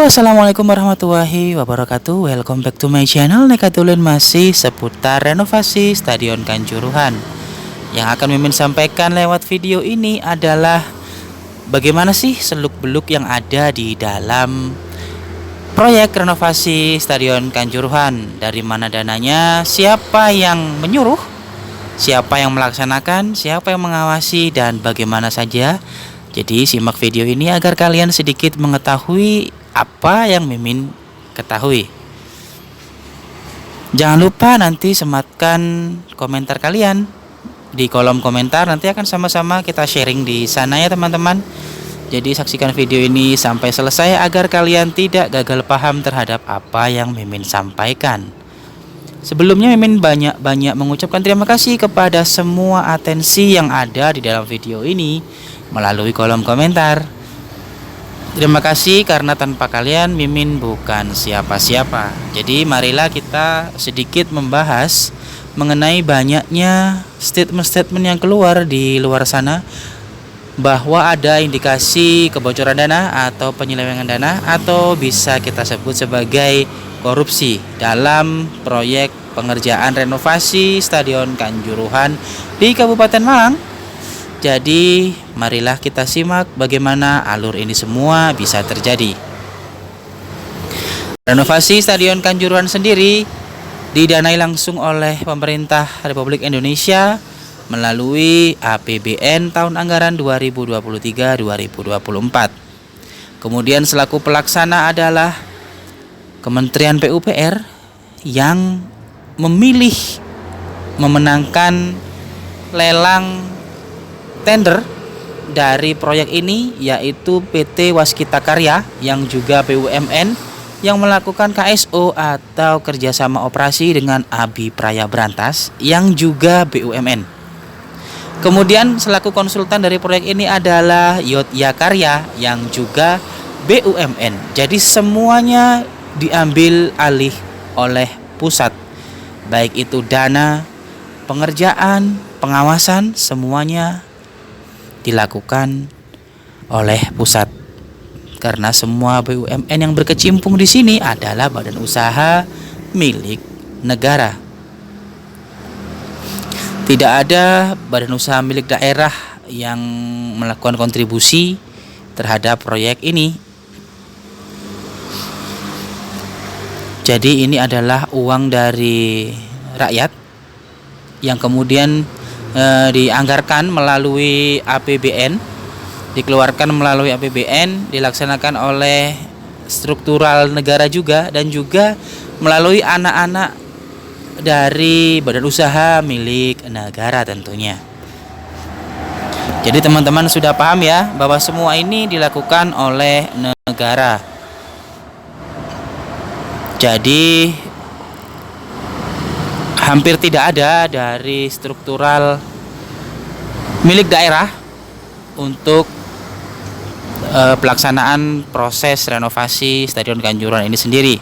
Halo, assalamualaikum warahmatullahi wabarakatuh. Welcome back to my channel. Nekatulin masih seputar renovasi Stadion Kanjuruhan. Yang akan Mimin sampaikan lewat video ini adalah bagaimana sih seluk-beluk yang ada di dalam proyek renovasi Stadion Kanjuruhan. Dari mana dananya, siapa yang menyuruh, siapa yang melaksanakan, siapa yang mengawasi, dan bagaimana saja. Jadi simak video ini agar kalian sedikit mengetahui apa yang Mimin ketahui. Jangan lupa nanti sematkan komentar kalian di kolom komentar. Nanti akan sama-sama kita sharing di sana ya teman-teman. Jadi saksikan video ini sampai selesai agar kalian tidak gagal paham terhadap apa yang Mimin sampaikan. Sebelumnya Mimin banyak mengucapkan terima kasih kepada semua atensi yang ada di dalam video ini melalui kolom komentar. Terima kasih karena tanpa kalian Mimin bukan siapa-siapa. Jadi marilah kita sedikit membahas mengenai banyaknya statement-statement yang keluar di luar sana bahwa ada indikasi kebocoran dana atau penyelewengan dana atau bisa kita sebut sebagai korupsi dalam proyek pengerjaan renovasi Stadion Kanjuruhan di Kabupaten Malang. Jadi marilah kita simak bagaimana alur ini semua bisa terjadi. Renovasi Stadion Kanjuruhan sendiri didanai langsung oleh pemerintah Republik Indonesia melalui APBN tahun anggaran 2023-2024. Kemudian selaku pelaksana adalah Kementerian PUPR yang memilih memenangkan lelang tender dari proyek ini, yaitu PT Waskita Karya yang juga BUMN yang melakukan KSO atau kerjasama operasi dengan Abi Praya Brantas yang juga BUMN. Kemudian selaku konsultan dari proyek ini adalah Yotya Karya yang juga BUMN. Jadi semuanya diambil alih oleh pusat, baik itu dana, pengerjaan, pengawasan, semuanya dilakukan oleh pusat. Karena semua BUMN yang berkecimpung di sini adalah badan usaha milik negara. Tidak ada badan usaha milik daerah yang melakukan kontribusi terhadap proyek ini. Jadi ini adalah uang dari rakyat yang kemudian dianggarkan melalui APBN, dikeluarkan melalui APBN, dilaksanakan oleh struktural negara juga, dan juga melalui anak-anak dari badan usaha milik negara tentunya. Jadi teman-teman sudah paham ya bahwa semua ini dilakukan oleh negara. Jadi hampir tidak ada dari struktural milik daerah untuk pelaksanaan proses renovasi Stadion Kanjuruhan ini sendiri.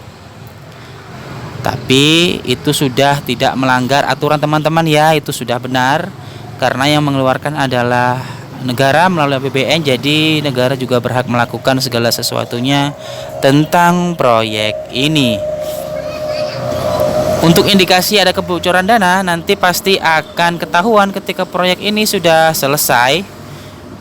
Tapi itu sudah tidak melanggar aturan teman-teman ya, itu sudah benar karena yang mengeluarkan adalah negara melalui APBN. Jadi negara juga berhak melakukan segala sesuatunya tentang proyek ini. Untuk indikasi ada kebocoran dana nanti pasti akan ketahuan ketika proyek ini sudah selesai.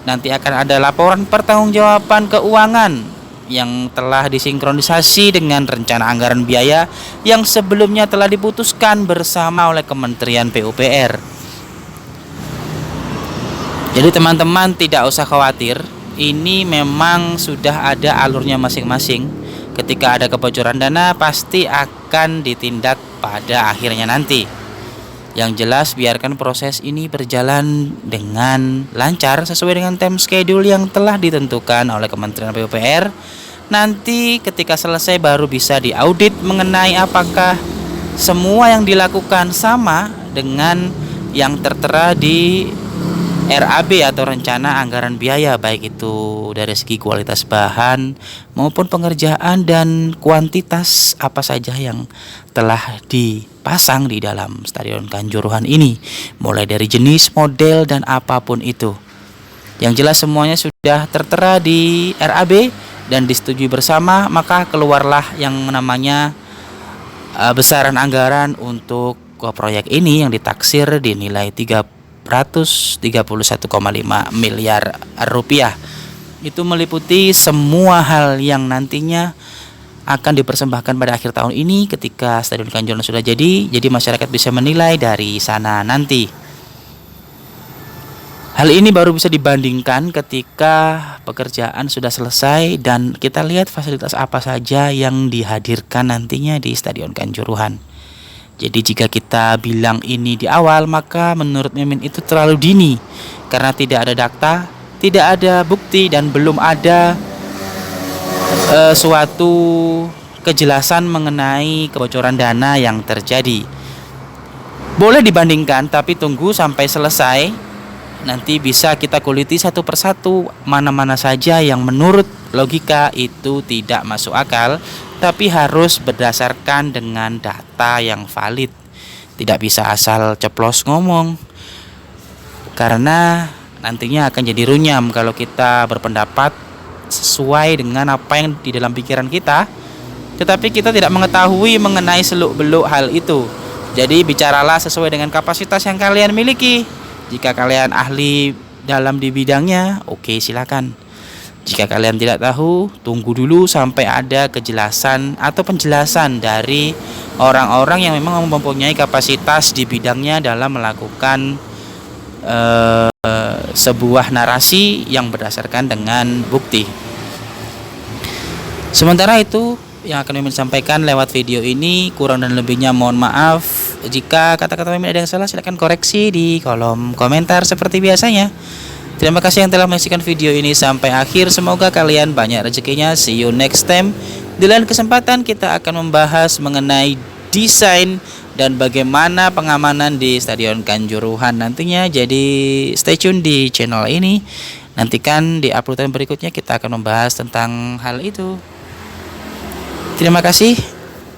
Nanti akan ada laporan pertanggungjawaban keuangan yang telah disinkronisasi dengan rencana anggaran biaya yang sebelumnya telah diputuskan bersama oleh Kementerian PUPR. Jadi teman-teman tidak usah khawatir, ini memang sudah ada alurnya masing-masing. Ketika ada kebocoran dana pasti akan ditindak pada akhirnya nanti. Yang jelas biarkan proses ini berjalan dengan lancar sesuai dengan time schedule yang telah ditentukan oleh Kementerian PUPR. Nanti ketika selesai baru bisa diaudit mengenai apakah semua yang dilakukan sama dengan yang tertera di RAB atau rencana anggaran biaya, baik itu dari segi kualitas bahan maupun pengerjaan dan kuantitas apa saja yang telah dipasang di dalam Stadion Kanjuruhan ini, mulai dari jenis, model, dan apapun itu. Yang jelas semuanya sudah tertera di RAB dan disetujui bersama, maka keluarlah yang namanya besaran anggaran untuk proyek ini yang ditaksir dinilai 331,5 miliar rupiah. Itu meliputi semua hal yang nantinya akan dipersembahkan pada akhir tahun ini ketika Stadion Kanjuruhan sudah jadi masyarakat bisa menilai dari sana nanti. Hal ini baru bisa dibandingkan ketika pekerjaan sudah selesai dan kita lihat fasilitas apa saja yang dihadirkan nantinya di Stadion Kanjuruhan. Jadi jika kita bilang ini di awal, maka menurut Mimin itu terlalu dini karena tidak ada data, tidak ada bukti, dan belum ada suatu kejelasan mengenai kebocoran dana yang terjadi. Boleh dibandingkan, tapi tunggu sampai selesai. Nanti bisa kita kuliti satu persatu mana-mana saja yang menurut logika itu tidak masuk akal, tapi harus berdasarkan dengan data yang valid. Tidak bisa asal ceplos ngomong, karena nantinya akan jadi runyam kalau kita berpendapat sesuai dengan apa yang di dalam pikiran kita, tetapi kita tidak mengetahui mengenai seluk-beluk hal itu. Jadi bicaralah sesuai dengan kapasitas yang kalian miliki. Jika kalian ahli dalam di bidangnya, oke, silakan. Jika kalian tidak tahu, tunggu dulu sampai ada kejelasan atau penjelasan dari orang-orang yang memang mempunyai kapasitas di bidangnya dalam melakukan sebuah narasi yang berdasarkan dengan bukti. Sementara itu yang akan Mimin sampaikan lewat video ini, kurang dan lebihnya mohon maaf. Jika kata-kata Mimin ada yang salah, silakan koreksi di kolom komentar seperti biasanya. Terima kasih yang telah menyaksikan video ini sampai akhir. Semoga kalian banyak rezekinya. See you next time. Di lain kesempatan kita akan membahas mengenai desain dan bagaimana pengamanan di Stadion Kanjuruhan nantinya. Jadi stay tune di channel ini. Nantikan di uploadan berikutnya kita akan membahas tentang hal itu. Terima kasih.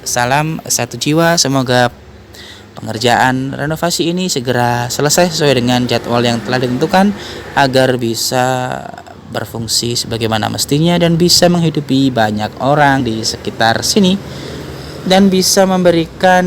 Salam satu jiwa. Semoga pengerjaan renovasi ini segera selesai sesuai dengan jadwal yang telah ditentukan agar bisa berfungsi sebagaimana mestinya dan bisa menghidupi banyak orang di sekitar sini dan bisa memberikan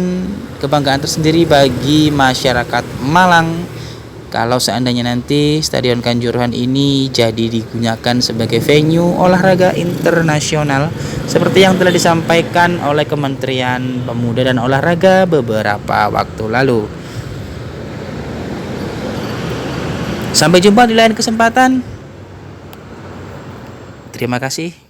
kebanggaan tersendiri bagi masyarakat Malang kalau seandainya nanti Stadion Kanjuruhan ini jadi digunakan sebagai venue olahraga internasional seperti yang telah disampaikan oleh Kementerian Pemuda dan Olahraga beberapa waktu lalu. Sampai jumpa di lain kesempatan. Terima kasih.